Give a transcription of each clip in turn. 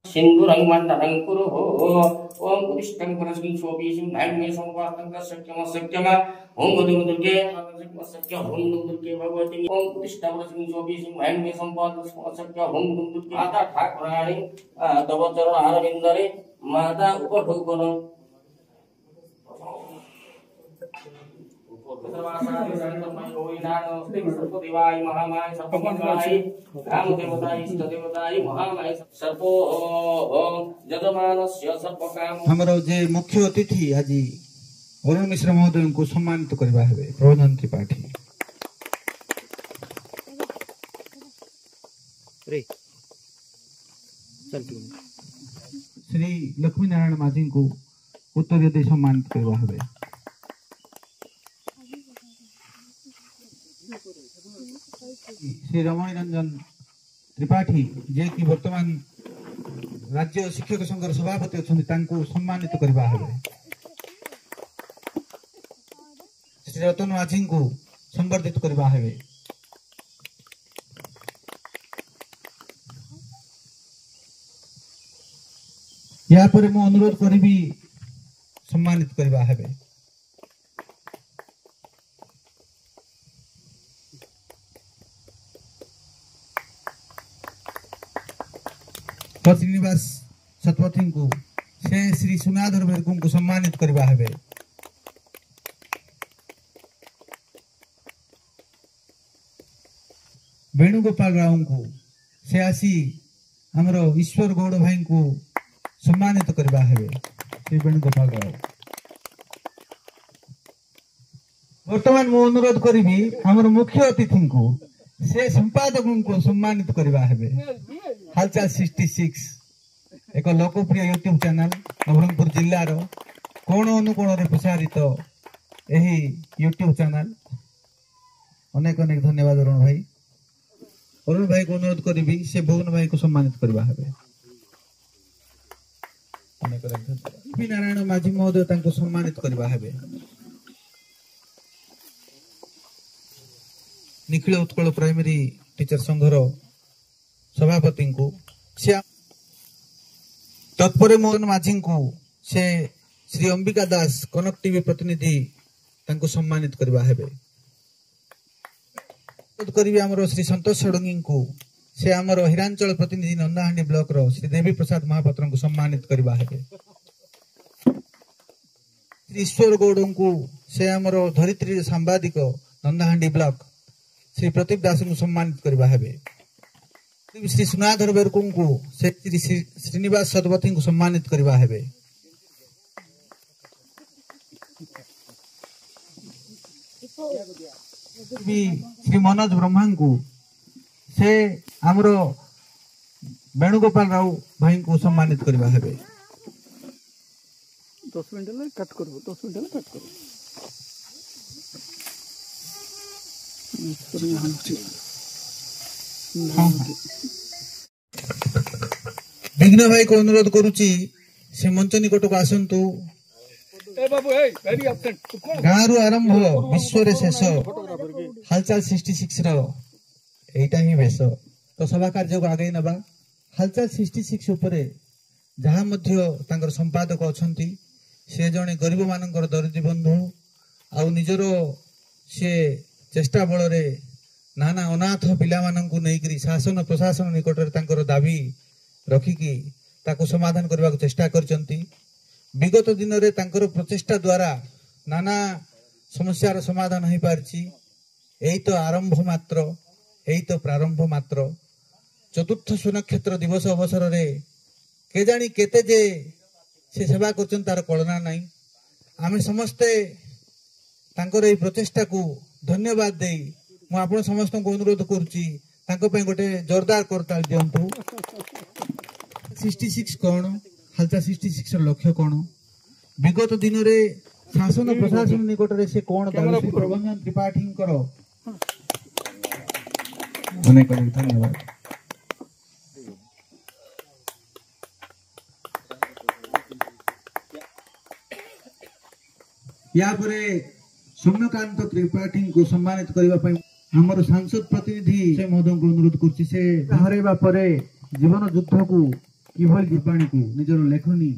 सिंधुरं मंडलं कुरु ओम पुष्टं परस्मै शोभिषं भाग्ये संवादं सत्यम सत्यम ओम दुर्गे सत्य ओम दुर्गे भगवती ओम पुष्टं परस्मै शोभिषं भाग्ये संवादं सत्य ओम दुर्गे माता ठाकुराणी तव चरण अरविंदरे माता उपढोकन हमर जे मुख्य अतिथि आज अरुण मिश्र महोदय को सम्मानित करबा हेबे प्रबंधन त्रिपाठी श्री लक्ष्मी नारायण माझी को उत्तर दे सम्मानित करबा हेबे श्री रमणी रंजन त्रिपाठी जे कि वर्तमान राज्य शिक्षक संघर सभापति अच्छा सम्मानित करबा हेबे श्री रतन माझी को संबर्धित करबा हेबे या पर मु अनुरोध करिबी सम्मानित करबा हेबे श्रीनिवास शतपथी को से श्री सुनाधर बेरकुम को सम्मानित करबा हेबे वेणुगोपाल राव को से आसी हमरो ईश्वर गौड़ भाई को सम्मानित करबा हेबे श्री वेणुगोपाल राव वर्तमान मु अनुरोध करिबी हमर मुख्य अतिथि को से संपादक को सम्मानित करबा हेबे हालचाल 66 एक लोकप्रिय यूट्यूब चैनल नवरंगपुर जिल्ला रो कोण अनुकोण रे प्रसारित एही यूट्यूब चैनल अनेक अनेक धन्यवाद अरुण भाई को अनुरोध करिबी से भुवन भाई को सम्मानित करबा हेबे अनेक अनेक धन्यवाद नारायण माझी महोदय तांको सम्मानित करबा हेबे निखिल उत्कल प्राइमरी टीचर संघर सभापति को से तत्पर मोहन माझी को से श्री अंबिका दास कनक टीवी प्रतिनिधि तांको सम्मानित करबा हेबे करिबी हमरो श्री संतोष षडंगी को से हमरो हिरांचल प्रतिनिधि नंदाहांडी ब्लॉक रो श्री देवी प्रसाद महापात्र को सम्मानित करबा हेबे श्री ईश्वर गौड़ को से हमरो धरित्री सांबादिक नंदाहांडी ब्लॉक श्री प्रदीप दास को सम्मानित करबा हेबे श्री सुनाधर बेरकुम को से श्री श्रीनिवास शतपथी को सम्मानित करबा हेबे श्री मनोज ब्रह्मा को से हमरो वेणुगोपाल राव भाई को सम्मानित करबा हेबे 10 मिनट ले कट करबो 10 मिनट ले कट करबो विघ्न भाई को अनुरोध करुची से मंच निकट को आसंतु गाँव रु आरंभ विश्व रे शेष हालचाल 66 रो एटा ही भेष तो सभा कार्य को आगे नबा हालचाल 66 उपरे जहाँ मध्य तांकर संपादक अछंती से जने गरीब मानकर दरिद्री बंधु आ निजर से चेष्टा बल रे नाना अनाथ पिला माननकु नेकरी शासन प्रशासन निकट रे तांकर दाबी रखिकी ताको समाधान करबा को चेष्टा करचंती विगत दिन रे तांकर प्रचेष्टा द्वारा नाना समस्यार समाधान हो पारछि एई तो आरंभ मात्र एई तो प्रारंभ मात्र चतुर्थ सुनक्षेत्र दिवस अवसर रे के जानी केते जे से सेवा करचन तार कल्पना नाही आमे समस्ते तांकर एई प्रचेष्टा को धन्यवाद देई मु आपण समस्त को अनुरोध करूची तांको पे गोटे जोरदार करताल दियंतु 66 कोन हालचा 66 र लक्ष्य कोन विगत दिन रे शासन प्रशासन निकट रे से कोन दाबी प्रबंधन त्रिपाठी करो अनेक अनेक धन्यवाद या परे सौम्यकांत त्रिपाठी को सम्मानित करबा पई हमर सांसद प्रतिनिधि से महोदय को अनुरोध करछि से हरेबा परे जीवन युद्ध को କିଭଳି ଜୀବାଣୀକୁ ନିଜର ଲେଖନୀ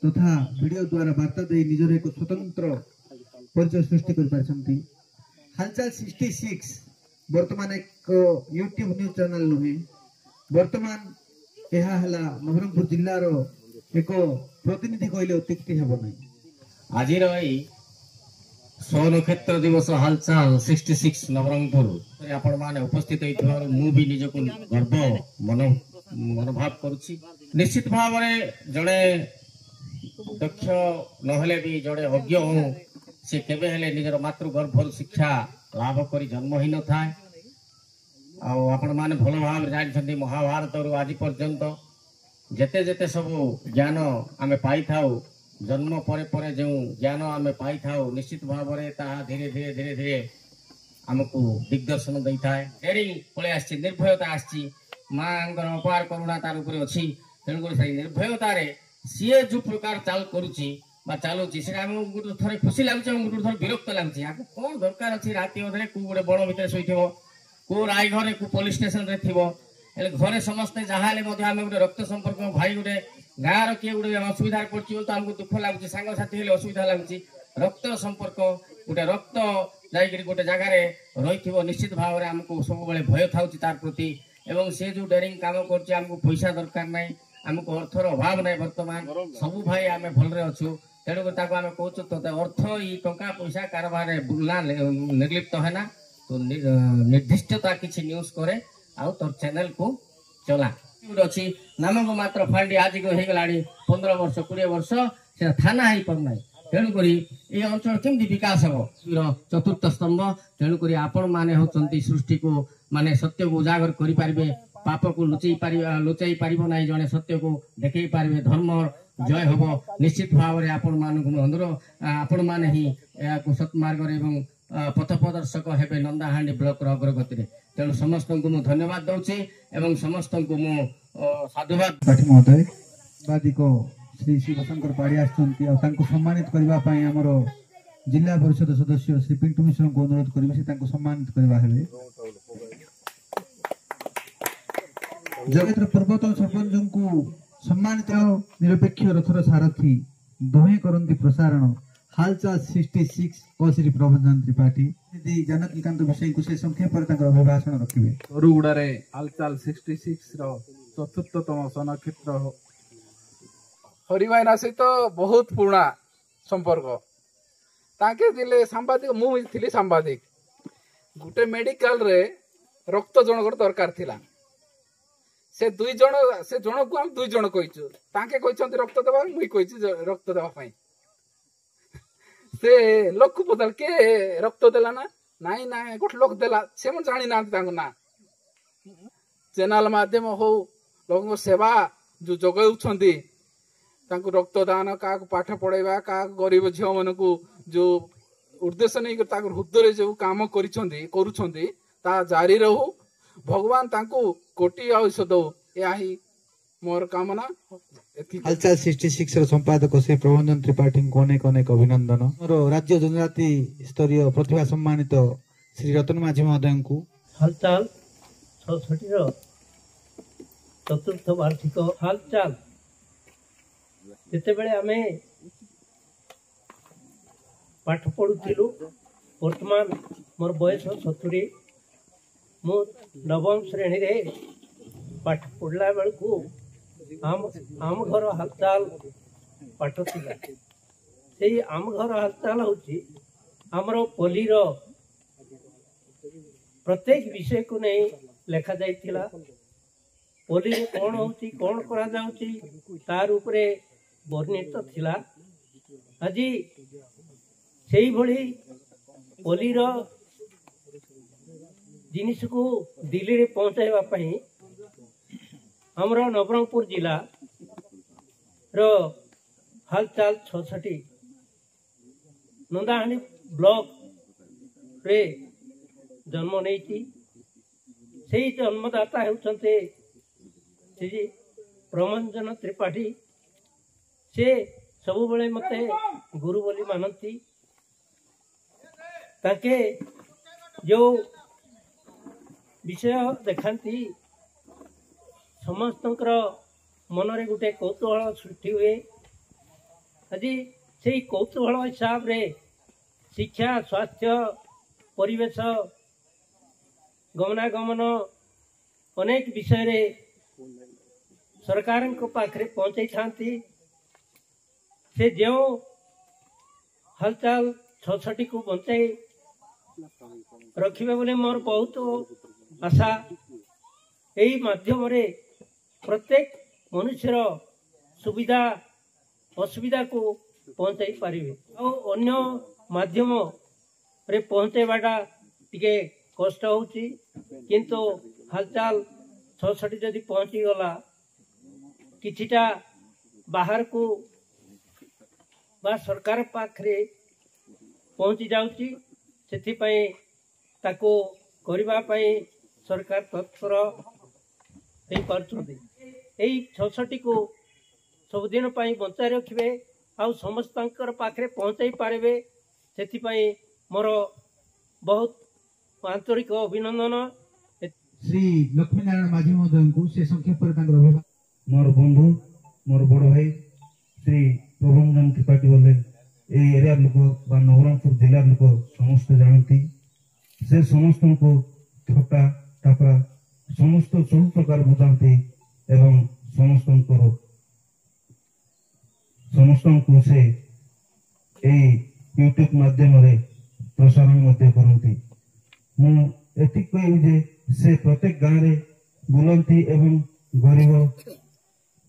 ତଥା ଭିଡ଼ିଓ ଦ୍ୱାରା ବାର୍ତ୍ତା ଦେଇ ନିଜର ଏକ ସ୍ୱତନ୍ତ୍ର ପରିଚୟ ସୃଷ୍ଟି କରିପାରିଛନ୍ତି। ହାଲଚାଲ 66 ବର୍ତ୍ତମାନ ଏକ ୟୁଟ୍ୟୁବ ନ୍ୟୁଜ୍ ଚ୍ୟାନେଲ ନୁହେଁ, ବର୍ତ୍ତମାନ ଏହା ହେଲା ନବରଙ୍ଗପୁର ଜିଲ୍ଲାର ଏକ ପ୍ରତିନିଧି କହିଲେ ଅତ୍ୟୁକ୍ତି ହେବ ନାହିଁ। ଆଜିର ଏଇ ସୌନକ୍ଷେତ୍ର ଦିବସ ହାଲଚାଲ 66 ନବରଙ୍ଗପୁର ଆପଣ ମାନେ ଉପସ୍ଥିତ ହୋଇଥିବାରୁ ମୁଁ ବି ନିଜକୁ ଗର୍ବ ମନୋଭାବ କରୁଛି। ନିଶ୍ଚିତ ଭାବରେ ଜଣେ ଦକ୍ଷ ନହେଲେ ବି ଜଣେ ଅଜ୍ଞ ହଉ ସେ କେବେ ହେଲେ ନିଜର ମାତୃଗର୍ଭରୁ ଶିକ୍ଷା ଲାଭ କରି ଜନ୍ମ ହୋଇନଥାଏ। ଆଉ ଆପଣମାନେ ଭଲ ଭାବରେ ଜାଣିଛନ୍ତି ମହାଭାରତରୁ ଆଜି ପର୍ଯ୍ୟନ୍ତ ଯେତେ ଯେତେ ସବୁ ଜ୍ଞାନ ଆମେ ପାଇଥାଉ, ଜନ୍ମ ପରେ ପରେ ଯେଉଁ ଜ୍ଞାନ ଆମେ ପାଇଥାଉ ନିଶ୍ଚିତ ଭାବରେ ତାହା ଧୀରେ ଧୀରେ ଧୀରେ ଧୀରେ ଆମକୁ ଦିଗ୍ଦର୍ଶନ ଦେଇଥାଏ। ଡେରିଂ ପଳେଇ ଆସିଛି, ନିର୍ଭୟତା ଆସିଛି, ମାଙ୍କର ଅପାର କରୁଣା ତାର ଉପରେ ଅଛି। ତେଣୁକରି ସେଇ ନିର୍ଭୟତାରେ ସିଏ ଯେଉଁ ପ୍ରକାର ଚାଲ କରୁଛି ବା ଚାଲୁଛି ସେଟା ଆମକୁ ଗୋଟେ ଥରେ ଖୁସି ଲାଗୁଛି ଏବଂ ଗୋଟେ ଥରେ ବିରକ୍ତ ଲାଗୁଛି। ଆକୁ କ'ଣ ଦରକାର ଅଛି ରାତି ଅଧରେ କୋଉ ଗୋଟେ ବଣ ଭିତରେ ଶୋଇଥିବ, କୋଉ ରାଇ ଘରେ କୋଉ ପୋଲିସ ଷ୍ଟେସନରେ ଥିବ, ହେଲେ ଘରେ ସମସ୍ତେ ଯାହା ହେଲେ ମଧ୍ୟ ଆମେ ଗୋଟେ ରକ୍ତ ସମ୍ପର୍କ ଭାଇ ଗୋଟେ ଗାଁର କିଏ ଗୋଟେ ଅସୁବିଧାରେ ପଡୁଛି ବୋଲି ତ ଆମକୁ ଦୁଃଖ ଲାଗୁଛି, ସାଙ୍ଗସାଥି ହେଲେ ଅସୁବିଧା ଲାଗୁଛି। ରକ୍ତ ସମ୍ପର୍କ ଗୋଟେ ରକ୍ତ ଯାଇକରି ଗୋଟେ ଜାଗାରେ ରହିଥିବ ନିଶ୍ଚିତ ଭାବରେ ଆମକୁ ସବୁବେଳେ ଭୟ ଥାଉଛି ତାର ପ୍ରତି। ଏବଂ ସେ ଯୋଉ ଡେରିଂ କାମ କରୁଛି ଆମକୁ ପଇସା ଦରକାର ନାହିଁ, ଆମକୁ ଅର୍ଥର ଅଭାବ ନାହିଁ। ବର୍ତ୍ତମାନ ସବୁ ଭାଇ ଆମେ ଭଲରେ ଅଛୁ। ତେଣୁକରି ତାକୁ ଆମେ କହୁଛୁ ତୋତେ ଅର୍ଥ ଏଇ ଟଙ୍କା ପଇସା କାରବାରରେ ବୁଲା ନିର୍ଲିପ୍ତ ହେନା, ତୁ ନିର୍ଦ୍ଦିଷ୍ଟତା କିଛି ନ୍ୟୁଜ୍ କରେ ଆଉ ତୋର ଚ୍ୟାନେଲକୁ ଚଲା। ଅଛି ନାମକ ମାତ୍ର ଫାଣ୍ଡି ଆଜିକୁ ହେଇଗଲାଣି 15 ବର୍ଷ 20 ବର୍ଷ ସେଟା ଥାନା ହେଇପାରୁନାହିଁ। ତେଣୁକରି ଏ ଅଞ୍ଚଳ କେମିତି ବିକାଶ ହେବ? ଚତୁର୍ଥ ସ୍ତମ୍ଭ। ତେଣୁକରି ଆପଣ ମାନେ ହେଉଛନ୍ତି ସୃଷ୍ଟିକୁ ମାନେ ସତ୍ୟକୁ ଉଜାଗର କରିପାରିବେ, ପାପକୁ ଲୁଚାଇ ପାରିବ ନାହିଁ, ଜଣେ ସତ୍ୟକୁ ଦେଖେଇ ପାରିବେ, ଧର୍ମ ଜୟ ହେବ। ନିଶ୍ଚିତ ଭାବରେ ଆପଣମାନଙ୍କୁ ଆପଣମାନେ ହିଁ ଏହାକୁ ସତ୍ମାର୍ଗରେ ଏବଂ ପଥ ପ୍ରଦର୍ଶକ ହେବେ ନନ୍ଦାହାଣ୍ଡି ବ୍ଲକର ଅଗ୍ରଗତିରେ। ତେଣୁ ସମସ୍ତଙ୍କୁ ମୁଁ ଧନ୍ୟବାଦ ଦେଉଛି ଏବଂ ସମସ୍ତଙ୍କୁ ମୁଁ ସାଧୁବାଦ। ପାଠୀ ମହୋଦୟ ବାଦିକ ଶ୍ରୀ ଶିବଶଙ୍କର ପାଢ଼ୀ ଆସିଛନ୍ତି ଆଉ ତାଙ୍କୁ ସମ୍ମାନିତ କରିବା ପାଇଁ ଆମର ଜିଲ୍ଲା ପରିଷଦ ସଦସ୍ୟ ଶ୍ରୀ ପିଣ୍ଟୁ ମିଶ୍ରଙ୍କୁ ଅନୁରୋଧ କରିବେ, ସେ ତାଙ୍କୁ ସମ୍ମାନିତ କରିବା ହେବେ। ଜଗତର ପୂର୍ବତନ ସରପଞ୍ଚଙ୍କୁ ସମ୍ମାନିତ ନିରପେକ୍ଷ ରଥର ସାରଥୀ ଦୁହେଁ କରନ୍ତି ପ୍ରସାରଣ ହାଲଚାଲ 66 ଓ ଶ୍ରୀ ପ୍ରଭଞ୍ଜନ ତ୍ରିପାଠୀ ଦିଦି ଜାନକୀକାନ୍ତ ବିଷୟଙ୍କୁ ସେ ସଂକ୍ଷେପରେ ତାଙ୍କର ଅଭିଭାଷଣ ରଖିବେ। ତରୁଗୁଡ଼ାରେ ହାଲଚାଲ 66 ର ଚତୁର୍ଥତମ ସନକ୍ଷେତ୍ର ହରିଭାଇନା ସହିତ ବହୁତ ପୁରୁଣା ସମ୍ପର୍କ। ତାଙ୍କେ ଥିଲେ ସାମ୍ବାଦିକ, ମୁଁ ଥିଲି ସାମ୍ବାଦିକ। ଗୋଟେ ମେଡିକାଲରେ ରକ୍ତ ଜଣଙ୍କର ଦରକାର ଥିଲା। ସେ ଜଣକୁ ଆମେ 2 ଜଣ କହିଛୁ। ତାଙ୍କେ କହିଛନ୍ତି ରକ୍ତ ଦେବା, ମୁଇଁ କହିଛି ରକ୍ତ ଦେବା ପାଇଁ। ସେ ଲୋକ ପଚାର କିଏ ରକ୍ତ ଦେଲା ନା? ନାଇଁ ନାଇଁ ଗୋଟେ ଲୋକ ଦେଲା, ସେମାନେ ଜାଣି ନାହାନ୍ତି ତାଙ୍କ ନାଁ। ଚ୍ୟାନେଲ ମାଧ୍ୟମ ହଉ ଲୋକଙ୍କ ସେବା ଯୋଉ ଯୋଗାଉଛନ୍ତି, ତାଙ୍କୁ ରକ୍ତଦାନ, କାହାକୁ ପାଠ ପଢେଇବା, କାହାକୁ ଗରିବ ଝିଅ ମାନଙ୍କୁ ଯୋଉ ଉଦ୍ଦେଶ୍ୟ ନେଇକି ତାଙ୍କ ହୃଦୟରେ ଯୋଉ କାମ କରୁଛନ୍ତି ତାହା ଜାରି ରହୁ। ଭଗବାନ ତାଙ୍କୁ କୋଟି ଆୟୁଷ ଦଉ, ଏହା ହିଁ ମୋର କାମନା। ହାଲଚାଲ 66 ର ସମ୍ପାଦକ ଶ୍ରୀ ପ୍ରଭଞ୍ଜନ ତ୍ରିପାଠୀଙ୍କୁ ଅନେକ ଅନେକ ଅଭିନନ୍ଦନ। ମୋର ରାଜ୍ୟ ଜନଜାତି ସ୍ତରୀୟ ପ୍ରତିଭା ସମ୍ମାନିତ ଶ୍ରୀ ରତନ ମାଝୀ ମହୋଦୟଙ୍କୁ ହାଲଚାଲ 66 ର ଚତୁର୍ଥ ବାର୍ଷିକ ହାଲଚାଲ। ଯେତେବେଳେ ଆମେ ପାଠ ପଢୁଥିଲୁ, ବର୍ତ୍ତମାନ ମୋର ବୟସ 70, ମୁଁ 9ମ ଶ୍ରେଣୀରେ ପାଠ ପଢ଼ିଲା ବେଳକୁ ଆମ ଘର ହାଲଚାଲ ପାଠ ଥିଲା। ସେଇ ଆମ ଘର ହାଲଚାଲ ହେଉଛି ଆମର ପଲ୍ଲୀର ପ୍ରତ୍ୟେକ ବିଷୟକୁ ନେଇ ଲେଖାଯାଇଥିଲା। ପଲ୍ଲୀରେ କ'ଣ ହେଉଛି, କ'ଣ କରାଯାଉଛି, ତାର ଉପରେ ବର୍ଣ୍ଣିତ ଥିଲା। ଆଜି ସେଇଭଳି ପଲ୍ଲୀର ଜିନିଷକୁ ଦିଲ୍ଲୀରେ ପହଞ୍ଚାଇବା ପାଇଁ ଆମର ନବରଙ୍ଗପୁର ଜିଲ୍ଲାର ହାଲଚାଲ 66 ନନ୍ଦାହାଣ୍ଡି ବ୍ଲକରେ ଜନ୍ମ ନେଇଛି। ସେଇ ଜନ୍ମଦାତା ହେଉଛନ୍ତି ଶ୍ରୀ ପ୍ରଭଞ୍ଜନ ତ୍ରିପାଠୀ। ସେ ସବୁବେଳେ ମୋତେ ଗୁରୁ ବୋଲି ମାନନ୍ତି। ତାଙ୍କେ ଯେଉଁ ବିଷୟ ଦେଖାନ୍ତି ସମସ୍ତଙ୍କର मनरे गोटे कौतूहल सृष्टि हुए। आज से कौतूहल हिसाब रे शिक्षा, स्वास्थ्य, परिवेश, गमनागमन अनेक विषय रे सरकार पाखे पहुंचाई थांती। से जो हालचाल 66 को बंचाई रखिबे बोले मोर बहुत आशा। यही माध्यम रे प्रत्येक मनुष्यर सुविधा असुविधा को पहुंचाई पारिबे। और अन्य माध्यम रे पहुंचाइबाटा टिके कष्ट होची, किंतु हालचाल 66 जदि पहुंची गला किछिटा बाहर को बा सरकार पाखरे पहुंची जाउची। सेथिपाई ताको करिबा पाई सरकार तत्पर हे पारछुंदी। एई 66 को सबदिन पाई बंचाई रखिबे आ समस्तंकर पाखरे पहुंचाई पारिबे। सेथिपाई मोर बहुत आंतरिक अभिनंदन। श्री लक्ष्मीनारायण माझी महोदय को से संक्षेप अभिमान मोर बंधु मोर बड़ भाई श्री प्रभंजन त्रिपाठी बोले एरिया लोक बा नवरंगपुर जिला लोक समस्त जानती। से समस्त को थटा टापरा समस्त सब प्रकार बुझाती एवं समस्त को से यूट्यूब माध्यम रे प्रसारण करती। मु एति कहबी जे से प्रत्येक गाँव रे बुलंती एवं गरीब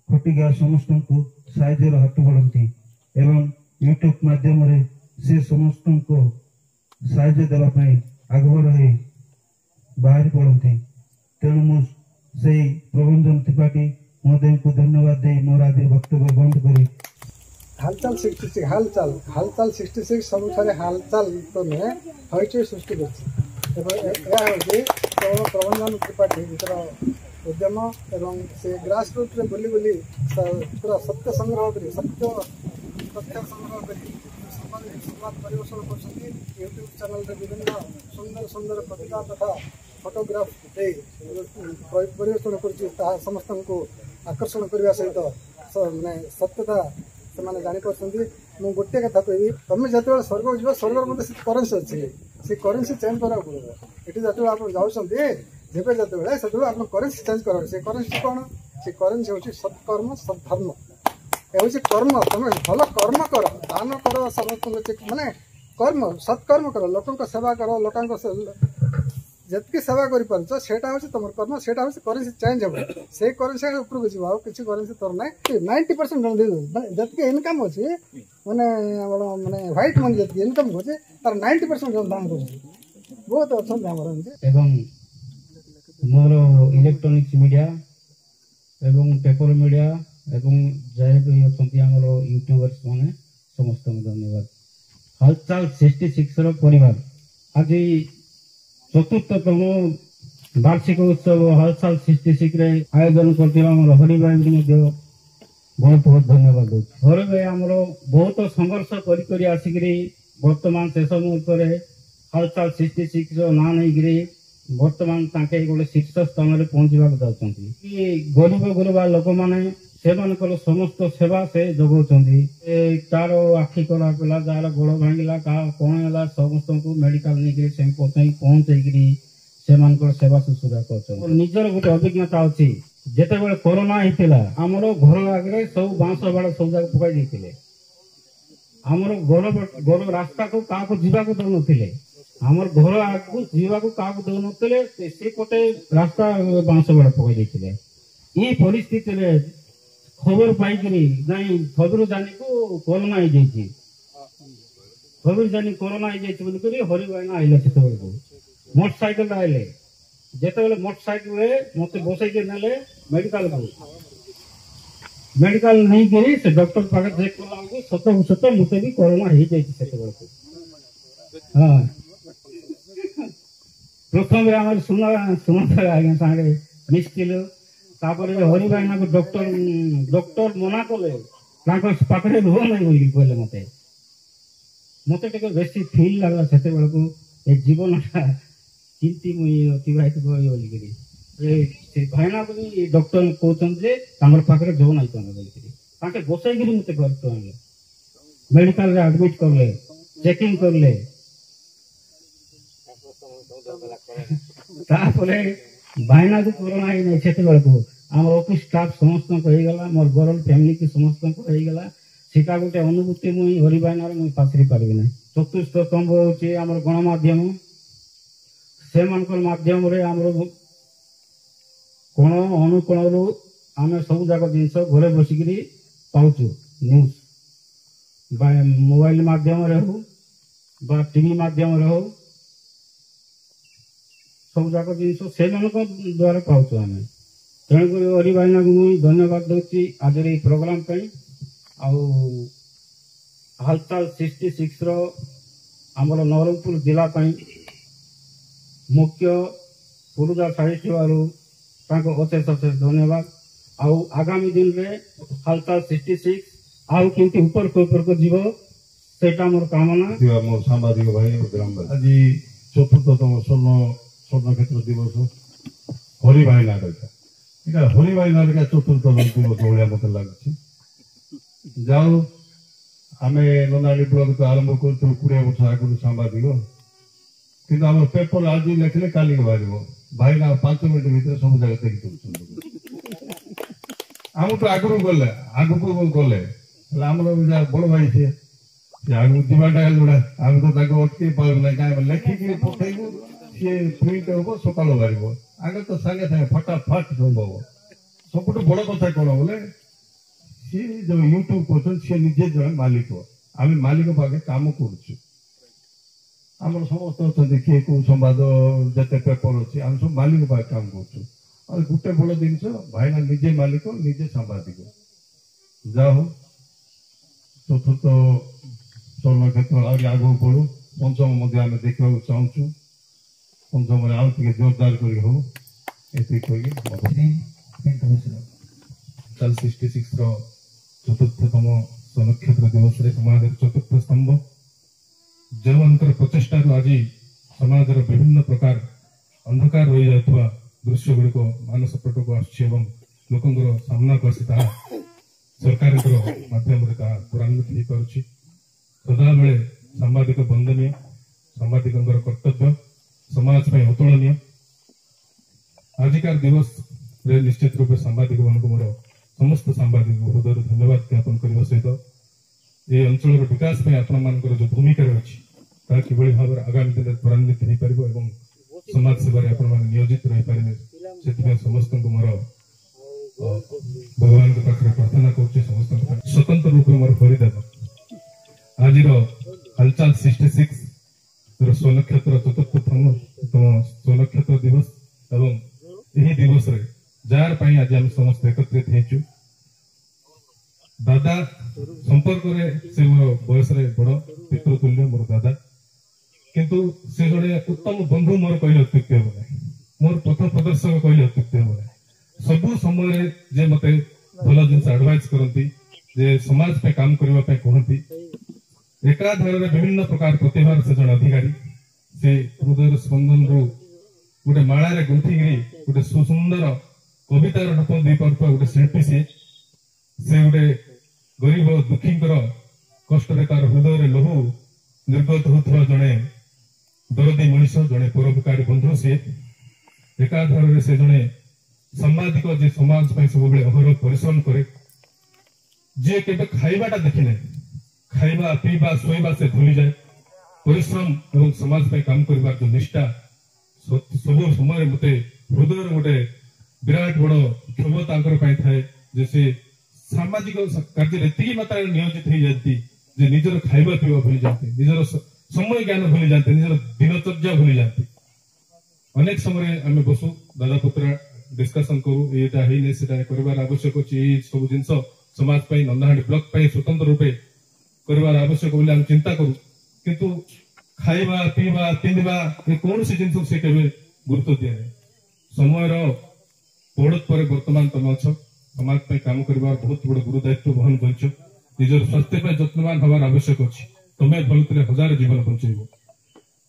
खटिया समस्त को साहाଯ୍य हाथ बढ़ती एवं यूट्यूब माध्यम रे से समस्त को साहाଯ୍य देवाई आगभर हो बाहर पड़ती। तेणु मुझे प्रभंजन त्रिपाठी महोदय को धन्यवाद दे मोर आज वक्तव्य बंद करी। हालचाल 66 हालचाल 66 सब हालचाल तो नुहे हईचई सृष्टि कर प्रबंधन त्रिपाठी उद्यम एवं से ग्रास रूट रे बुली बुली पूरा सत्य संग्रह करी तथ्य संग्रह करी संवाद परिवेशन कर यूट्यूब चैनल रे विभिन्न सुंदर सुंदर पत्रिका तथा फोटोग्राफ परिवेशन कर समस्त को आकर्षण करने सहित माने सत्यता से जापर। मु गोटे कथा कहबी तुम जो स्वर्ग जीव स्वर्ग मत करेन्सी अच्छी से करेन्सी चेंज करा पड़े। ये जो आप जाऊँगी जेबे जो से आप करेन्सी चेंज कर से करेन्सी कौन से करेन्सी हूँ सत्कर्म सद्धर्म। ये हूँ कर्म तुम भल कर्म कर दान कर समस्त माने कर्म सत्कर्म कर लोक सेवा कर लोक जितकी सेवा कर तुम कर्म से करेन्सी चेंज हम से करेन्सी उपरको जीव आउ किसी करेन्सी तोर ना 90% जितकी इनकम अच्छी माने माने व्हाइट मनी जितकी इनकम हो तार 90% दान कर बहुत अच्छा। मोर इलेक्ट्रोनिक्स मीडिया एवं पेपर मीडिया एवं जय भी अच्छा यूट्यूबर्स माने समस्त धन्यवाद। हालचाल 66 परिवार आज चतुर्थतम वार्षिक उत्सव हालचाल 66 रे आयोजन करते हरि भाई बहुत बहुत धन्यवाद दूँ। हरि भाई आमर बहुत संघर्ष करी आसिक बर्तमान शेष मुहूर्त हालचाल 66 ना नहीं बर्तमान गोटे शीर्ष स्थान में पहुंचा जाती। गरीब गुरुबा लोक मैंने से समस्त सेवा से जगाऊँगी। कार आखि खराब है जार गोड़ भांगला कौन है समस्त को मेडिकल नहीं पहुंचे सेवा शुश्रूषा कर निजर गोटे अभिज्ञता अच्छी। जिते बड़े कोरोना होता आमर घर आगे सब बांस बाड़ सब जगह पकई देते आमर घर रास्ता को क्या जावाक दौन आमर घर आगे जावाक क्या दौन से पटे रास्ता बांस बाड़ पकई देते। ये परिस्थिति खबर पाई नहीं खबर जानी को कोरोना हो जाए खबर जानी कोरोना हो जाए हरि भाईना आइले से मोटरसाइकेल आइले जिते मोटरसाइकेल मत बसई ने मेडिकल को मेडिकल नहीं करी से डॉक्टर पाखे चेक कला सत सत मत भी कोरोना हो जाए। हाँ प्रथम आम सुना आज्ञा सागे मिस्किल हरि भाईना को डॉक्टर मना कले पाखे रुह नहीं बोल कहले मत मत बेसी फील लगला से जीवन चिंती मुझे अतिबाहित बोलिक भाईना भी डॉक्टर कहते पाखे जो नाई बोलिए बसई मत घर तो आने मेडिकल एडमिट करले चेकिंग करले भाईना को कोरोना ही नहीं से आम ऑफिस स्टाफ समस्त मोर घर फैमिली की समस्त सीटा गोटे अनुभूति मुई हरि भाईना मुई पासरी पारि ना। चतुर्थ स्तंभ होचे आम गणमाध्यम से माध्यम कोण अनुकोण आम सब जाक जिनस घरे बसिकी पाचु न्यूज मोबाइल माध्यम हो टीवी माध्यम हो सब जाक जिन से द्वारा पाचु आम तेणुक हरि भाईना को मुझे धन्यवाद दूसरी आज ये प्रोग्राम हालचाल 66 आमर नवरंगपुर जिला मुख्य पुरुजा साहित्य अशेष अशेष धन्यवाद। आगामी दिन में हालचाल 66 आउ केमती ऊपर को जीव सेटा मोर कामना मोर सांबादिक भाई आज 4th स्वर्ण क्षेत्र दिवस हरि भाईना हरि भाईना 4th दिवस भाया मत लगे जाओ आम नंदाड़ी ब्लॉक तो आरंभ कर 20 वर्ष आगुरी सांबादिक कि पेपर आज लिखले काली बाहर भाईना 5 मिनट भर सब जगह देखी आम तो आगु गले आगु गले बड़ भाई सी आगु जीवाटा जोड़ा आम तो अटके पार कहीं लेखिकी पठेबू सी प्रिंट हम सका बाहर आगे तो सागे सागे फटाफट सब हम सब बड़ कथा कौन बोले सी जो यूट्यूब कर सी निजे जड़े मालिक आम मालिक पाखे काम करुचु आम समस्त अच्छा किए कौ संवाद जिते पेपर अच्छी आम सब मालिक पाखे काम कर गोटे बड़ जिन भाईना निजे मालिक निजे सांबादिक जा हो 4th स्वर्ण क्षेत्र आगे बढ़ू पंचम आम देखा चाहूँ पंचम आउ टे जोरदार कर हो हालचाल 66 चतुर्थतम स्वनक्षेत्र दिवस समाज 4th स्तंभ जो मान प्रचेषा आज समाज विभिन्न प्रकार अंधकार रही जाता दृश्य गुड़िक मानस पटक आलोक सामना को सरकार माध्यम त्वरान्वित हो पार्टी सदा बेले सांबादिक वंदनीय सांबादिक कर्तव्य समाज में अतुलनीय आजिकार दिवस रे निश्चित रूप सांबादिक मान मोर समस्त सांबादिक हृदय धन्यवाद ज्ञापन करने सहित ये अंचल विकास में आपण मान जो भूमिका रही कि भाव में आगामी दिन में त्वरान्वित हो पार समाज सेवा आपण मैंने नियोजित रही पारे से समस्त मोर भगवान के पाखे प्रार्थना कर समस्त स्वतंत्र रूप में मोर हरिदेव आज हालचाल 66 स्वनक्षेत्र 4th स्वनक्षेत्र दिवस एवं यही दिवस रे जार आज आम समस्त एकत्रित हो दादा संपर्क से मोर बयस बड़ पितृतुल्य मोर दादा किंतु से जड़े उत्तम बंधु मोर कहले अत्युक्ति हम मोर पथ प्रदर्शक कहले अत्युक्ति हम सबु समय जे मते भल जिन एडवाइस करती जे समाज पे काम करने कहती एकाधार विभिन्न प्रकार प्रतिभार से जन अधिकारी से हृदय स्पंदन रु गोटे मालार गुंथिकी गोटे सुसुंदर कवितार रूप दे पार गोटे शिल्पी से गोटे गरीब दुखी कष्ट तार हृदय लहू निर्गत होता जड़े दरदी मनीष जड़े परोपकारी बंधु सी एकाधार से जड़े सांबादिक जे समाज सब अहर परिश्रम करे जे केबे खाइबाटा देखी ना खाइबा पीवा शोवा से भूली जाए परिश्रम एवं समाज पे काम करबार जो निष्ठा सब समय मते हृदय गोटे विराट बड़ क्षमता थाए जे सामाजिक कार्य एति मात्रा नियोजित हो जाती जे निजर खाइबा पीवा भूली जाते निजर समय ज्ञान भूली जाते निजर दिनचर्या भूली जाते अनेक समय आम बसु दादा पुत्रा डिस्कसन करू ये कर आवश्यक अच्छी सब जिन समाज नंदाहाटी ब्लॉक स्वतंत्र रूपे कर आवश्यक बोले हम चिंता करूँ किंतु खाइबा पीवा पिंधा ये कौन सी जिन से केवे गुरुत्व दिए समय पौड़त पर वर्तमान तुम अच्छ समाज पे काम करबार बहुत बड़ गुरु दायित्व वहन कर निजर स्वास्थ्य पे जत्नवान हबार आवश्यक अच्छी तुम्हें भलते 1000 जीवन बचेब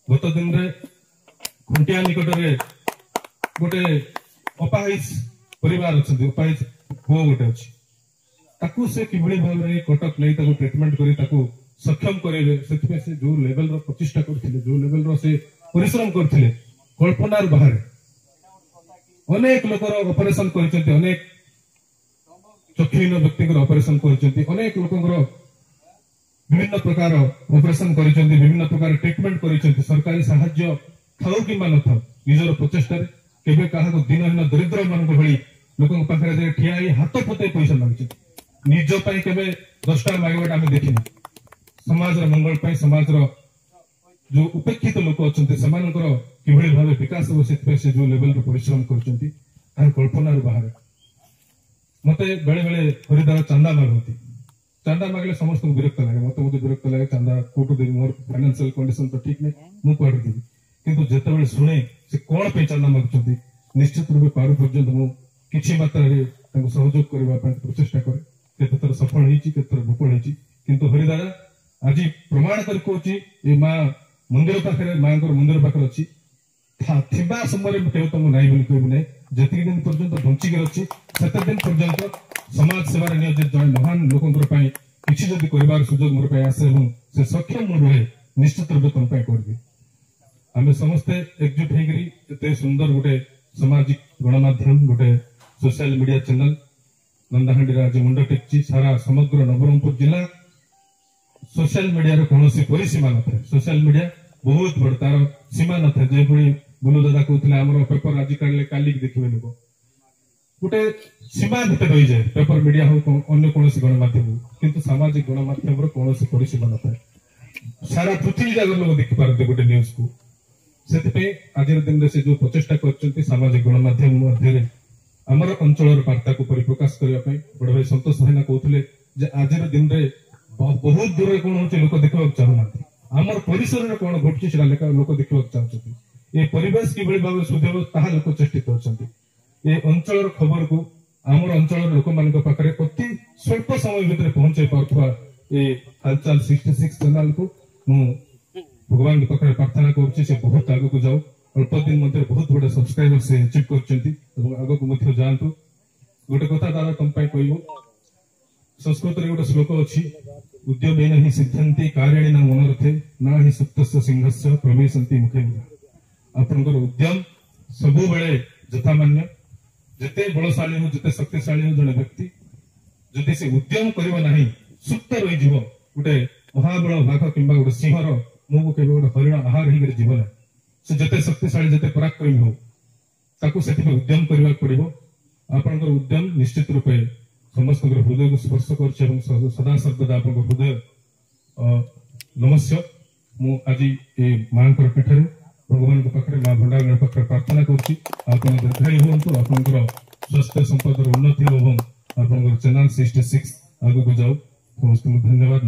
गत दिन में खुंटिया निकट में गोटे ଅପାହିଜ ପରିବାର ଅଛନ୍ତି, ଅପାହିଜ ପୁଅ ଗୋଟେ ଅଛି, ତାକୁ ସେ କିଭଳି ଭାବରେ କଟକ ନେଇ ତାକୁ ଟ୍ରିଟମେଣ୍ଟ କରି ତାକୁ ସକ୍ଷମ କରିବେ, ସେଥିପାଇଁ ସେ ଯୋଉ ଲେଭେଲର ପ୍ରଚେଷ୍ଟା କରିଥିଲେ, ଯୋଉ ଲେଭେଲର ସେ ପରିଶ୍ରମ କରିଥିଲେ, କଳ୍ପନାରୁ ବାହାରେ। ଅନେକ ଲୋକର ଅପରେସନ କରିଛନ୍ତି, ଅନେକ ଚକ୍ଷୁହୀନ ବ୍ୟକ୍ତିଙ୍କର ଅପରେସନ କରିଛନ୍ତି, ଅନେକ ଲୋକଙ୍କର ବିଭିନ୍ନ ପ୍ରକାର ଅପରେସନ କରିଛନ୍ତି, ବିଭିନ୍ନ ପ୍ରକାର ଟ୍ରିଟମେଣ୍ଟ କରିଛନ୍ତି। ସରକାରୀ ସାହାଯ୍ୟ ଥାଉ କିମ୍ବା ନଥାଉ, ନିଜର ପ୍ରଚେଷ୍ଟାରେ କେବେ କାହାକୁ ଦିନହୀନ ଦରିଦ୍ର ମାନଙ୍କ ଭଳି ଲୋକଙ୍କ ପାଖରେ ଯାଇ ଠିଆ ହେଇ ହାତ ପତେଇ ପଇସା ମାଗିଛନ୍ତି। ନିଜ ପାଇଁ କେବେ 10 ଟଙ୍କା ମାଗିବାଟା ଆମେ ଦେଖିନୁ। ସମାଜର ମଙ୍ଗଳ ପାଇଁ, ସମାଜର ଯୋଉ ଉପେକ୍ଷିତ ଲୋକ ଅଛନ୍ତି ସେମାନଙ୍କର କିଭଳି ଭାବେ ବିକାଶ ହେବ, ସେଥିପାଇଁ ସେ ଯୋଉ ଲେଭେଲରେ ପରିଶ୍ରମ କରୁଛନ୍ତି ତାହା କଳ୍ପନାରୁ ବାହାରେ। ମତେ ବେଳେ ବେଳେ ହରିଦାର ଚାନ୍ଦା ମାଗନ୍ତି, ଚାନ୍ଦା ମାଗିଲେ ସମସ୍ତଙ୍କୁ ବିରକ୍ତ ଲାଗେ, ମତେ ମଧ୍ୟ ବିରକ୍ତ ଲାଗେ। ଚାନ୍ଦା କୋଉଠୁ ଦେବି, ମୋର ଫାଇନାନ୍ସିଆଲ କଣ୍ଡିସନ ତ ଠିକ ନାହିଁ, ମୁଁ କୁଆଡେ ଦେବି। କିନ୍ତୁ ଯେତେବେଳେ ଶୁଣେ ସେ କଣ ପାଇଁ ଚାନ୍ଦା ମାଗୁଛନ୍ତି, ନିଶ୍ଚିତ ରୂପେ ପାରୁ ପର୍ଯ୍ୟନ୍ତ ମୁଁ କିଛି ମାତ୍ରାରେ ତାଙ୍କୁ ସହଯୋଗ କରିବା ପାଇଁ ପ୍ରଚେଷ୍ଟା କରେ। କେତେଥର ସଫଳ ହେଇଛି, କେତେଥର ବିଫଳ ହେଇଛି, କିନ୍ତୁ ହରିଦାର ଆଜି ପ୍ରମାଣ କରି କହୁଛି ଏ ମା ମନ୍ଦିର ପାଖରେ, ମାଙ୍କର ମନ୍ଦିର ପାଖରେ ଅଛି, ଥିବା ସମୟରେ ମୁଁ କେବେ ତମକୁ ନାହିଁ ବୋଲି କହିବି ନାହିଁ। ଯେତିକି ଦିନ ପର୍ଯ୍ୟନ୍ତ ବଞ୍ଚିକି ଅଛି ସେତେ ଦିନ ପର୍ଯ୍ୟନ୍ତ ସମାଜ ସେବାରେ ନିୟୋଜିତ ଜଣେ ମହାନ ଲୋକଙ୍କ ପାଇଁ କିଛି ଯଦି କରିବାର ସୁଯୋଗ ମୋର ପାଇଁ ଆସେ ଏବଂ ସେ ସକ୍ଷମ ମୁଁ ରୁହେ, ନିଶ୍ଚିତ ରୂପେ ତମ ପାଇଁ କରିବି। ଆମେ ସମସ୍ତେ ଏକଜୁଟ ହେଇକରି ଏତେ ସୁନ୍ଦର ଗୋଟେ ସାମାଜିକ ଗଣମାଧ୍ୟମ, ଗୋଟେ ସୋସିଆଲ ମିଡିଆ ଚ୍ୟାନେଲ ନନ୍ଦାହାଣ୍ଡିରେ ଆଜି ମୁଣ୍ଡ ଟେକିଛି। ସାରା ସମଗ୍ର ନବରଙ୍ଗପୁର ଜିଲ୍ଲା ସୋସିଆଲ ମିଡିଆର କୌଣସି ପରିସୀମା ନଥାଏ। ସୋସିଆଲ ମିଡିଆ ବହୁତ ବଡ, ତାର ସୀମା ନଥାଏ। ଯେଭଳି ବୁଲୁ ଦାଦା କହୁଥିଲେ ଆମର ପେପର ଆଜି କାଢିଲେ କାଲିକି ଦେଖିବେ ଲୋକ, ଗୋଟେ ସୀମା ଭିତରେ ରହିଯାଏ ପେପର ମିଡିଆ ହଉ ଅନ୍ୟ କୌଣସି ଗଣମାଧ୍ୟମ ହଉ, କିନ୍ତୁ ସାମାଜିକ ଗଣମାଧ୍ୟମର କୌଣସି ପରିସୀମା ନଥାଏ। ସାରା ପୃଥିବୀ ଜାଗର ଲୋକ ଦେଖିପାରନ୍ତି ଗୋଟେ ନ୍ୟୁଜକୁ। ସେଥିପାଇଁ ଆଜିର ଦିନରେ ସେ ଯୋଉ ପ୍ରଚେଷ୍ଟା କରିଛନ୍ତି ସାମାଜିକ ଗଣମାଧ୍ୟମ ମଧ୍ୟରେ ଆମର ଅଞ୍ଚଳର ବାର୍ତ୍ତାକୁ ପରିପ୍ରକାଶ କରିବା ପାଇଁ, ବଡ ଭାଇ ସନ୍ତୋଷ ଭାଇନା କହୁଥିଲେ ଯେ ଆଜିର ଦିନରେ ବହୁତ ଦୂରରେ କଣ ହଉଛି ଲୋକ ଦେଖିବାକୁ ଚାହୁଁନାହାନ୍ତି, ଆମର ପରିସରରେ କଣ ଘଟୁଛି ସେଟା ଲୋକ ଦେଖିବାକୁ ଚାହୁଁଛନ୍ତି। ଏ ପରିବେଶ କିଭଳି ଭାବରେ ସୁଧେଇବ ତାହା ଲୋକ ଚେଷ୍ଟିତ ଅଛନ୍ତି। ଏ ଅଞ୍ଚଳର ଖବରକୁ ଆମର ଅଞ୍ଚଳର ଲୋକମାନଙ୍କ ପାଖରେ ଅତି ସ୍ୱଳ୍ପ ସମୟ ଭିତରେ ପହଞ୍ଚାଇ ପାରୁଥିବା ଏ ହାଲଚାଲ 66 ଚ୍ୟାନେଲକୁ ମୁଁ ଭଗବାନଙ୍କ ପାଖରେ ପ୍ରାର୍ଥନା କରୁଛି ସେ ବହୁତ ଆଗକୁ ଯାଉ। ଅଳ୍ପ ଦିନ ମଧ୍ୟରେ ବହୁତ ଗୁଡେ ସବସ୍କ୍ରାଇବର ସେ ଆଚିଭ୍ କରିଛନ୍ତି ଏବଂ ଆଗକୁ ମଧ୍ୟ ଯାଆନ୍ତୁ। ଗୋଟେ କଥା ଦାଦା ତମ ପାଇଁ କହିବୁ, ସଂସ୍କୃତରେ ଗୋଟେ ଶ୍ଲୋକ ଅଛି, ଉଦ୍ୟମେନ ହିଁ ସିଦ୍ଧନ୍ତି କାରିଣୀନ ମନୋରଥେ ନା ହିଁ ସୁପ୍ତସ୍ୟ ସିଂହସ୍ୟ ପ୍ରମେଶନ୍ତି ମୁଖେ ମୁଖେ। ଆପଣଙ୍କର ଉଦ୍ୟମ ସବୁବେଳେ ଯଥାମାନ୍ୟ। ଯେତେ ବଳଶାଳୀ ହଉ, ଯେତେ ଶକ୍ତିଶାଳୀ ହଉ ଜଣେ ବ୍ୟକ୍ତି ଯଦି ସେ ଉଦ୍ୟମ କରିବ ନାହିଁ, ସୁପ୍ତ ରହିଯିବ। ଗୋଟେ ମହାବଳ ବାଘ କିମ୍ବା ଗୋଟେ ସିଂହର ମୁହଁକୁ କେବେ ଗୋଟେ ହରିଣ ଆହାର ହେଇକରି ଯିବ ନାହିଁ। ସେ ଯେତେ ଶକ୍ତିଶାଳୀ, ଯେତେ ପରାକ୍ରମୀ ହଉ, ତାକୁ ସେଥିପାଇଁ ଉଦ୍ୟମ କରିବାକୁ ପଡିବ। ଆପଣଙ୍କର ଉଦ୍ୟମ ନିଶ୍ଚିତ ରୂପେ ସମସ୍ତଙ୍କର ହୃଦୟକୁ ସ୍ପର୍ଶ କରୁଛି ଏବଂ ସଦାସର୍ବଦା ଆପଣଙ୍କ ହୃଦୟ ନମସ୍ୟ। ମୁଁ ଆଜି ଏ ମାଙ୍କର ପୀଠରେ ଭଗବାନଙ୍କ ପାଖରେ, ମା ଭଣ୍ଡାରଙ୍କ ପାଖରେ ପ୍ରାର୍ଥନା କରୁଛି ଆପଣ ଦୀର୍ଘାୟୁ ହୁଅନ୍ତୁ, ଆପଣଙ୍କର ସ୍ୱାସ୍ଥ୍ୟ ସମ୍ପଦର ଉନ୍ନତି ହେବ ଏବଂ ଆପଣଙ୍କର ଚ୍ୟାନେଲ 66 ଆଗକୁ ଯାଉ। ସମସ୍ତଙ୍କୁ ଧନ୍ୟବାଦ।